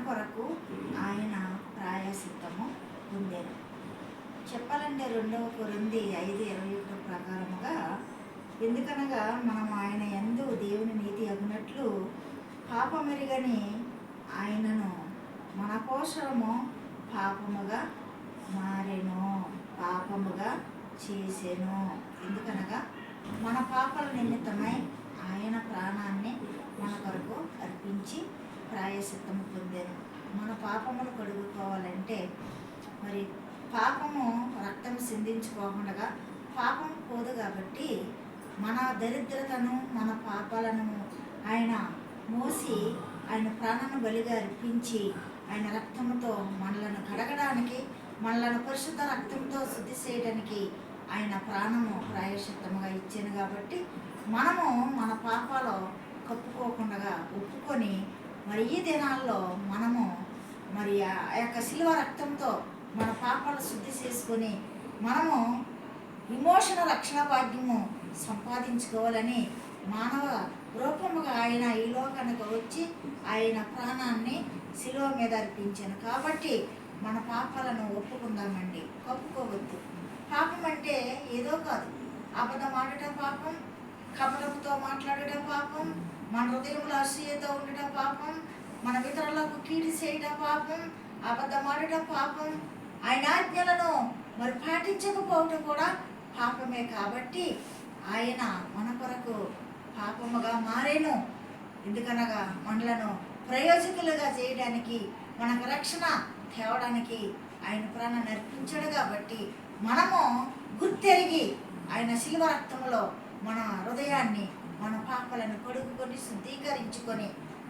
కొరకు ఆయన ప్రాయశ్చిత్తము పొందారు. చెప్పాలంటే 2 కొరింథీ 5:21 ప్రకారముగా, ఎందుకనగా మనం ఆయన యందు దేవుని నీతి అగునట్లు పాపమెరుగని ఆయనను మన కోసము పాపముగా మారెను, పాపముగా చేసెను. ఎందుకనగా మన పాపాల నిమిత్తమై ఆయన ప్రాణాన్ని మన కొరకు అర్పించి ప్రాయశ్చిత్తము పొందాను. మన పాపములు కడుగుకోవాలంటే మరి పాపము రక్తం సిందించుకోకుండా పాపం పోదు కాబట్టి మన దరిద్రతను మన పాపాలను ఆయన మోసి ఆయన ప్రాణాన్ని బలిగా అర్పించి ఆయన రక్తంతో మనలను కడగడానికి, మనలను పరిశుద్ధ రక్తంతో శుద్ధి చేయడానికి ఆయన ప్రాణము ప్రాయశ్చిత్తముగా ఇచ్చాను. కాబట్టి మనము మన పాపాలు కప్పుకోకుండా ఒప్పుకొని మరి ఈ దినాల్లో మనము మరి ఆ యొక్క శిలువ రక్తంతో మన పాపాలు శుద్ధి చేసుకొని మనము విమోచన రక్షణ భాగ్యము సంపాదించుకోవాలని మానవ రూపముగా ఆయన ఈ లోకానికి వచ్చి ఆయన ప్రాణాన్ని శిలువ మీద అర్పించాను. కాబట్టి మన పాపాలను ఒప్పుకుందామండి, కప్పుకోవద్దు. పాపం అంటే ఏదో కాదు. అబద్ధం ఆడటం పాపం, కపటంతో మాట్లాడటం పాపం, మన హృదయంలో అసూయతో ఉండటం పాపం, మన ఇతరులకు కీడు చేయడం పాపం, అబద్ధం ఆడటం పాపం, ఆయన ఆజ్ఞలను మరి పాటించకపోవటం కూడా పాపమే. కాబట్టి ఆయన మన కొరకు పాపముగా మారేను. ఎందుకనగా మనలను ప్రయోజకులుగా చేయడానికి, మనకు రక్షణ తేవడానికి ఆయన ప్రాణాన్ని అర్పించాడు. కాబట్టి మనము గుర్తెరిగి ఆయన శిలువ రక్తంలో మన హృదయాన్ని, మన పాపాలను కడుగుకొని శుద్ధీకరించుకొని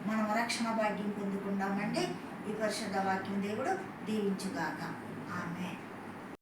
మనం రక్షణ భాగ్యం పొందుకుందామండి. ఈ పరిశుద్ధ వాక్యం దేవుడు దీవించుగాక. ఆమేన్.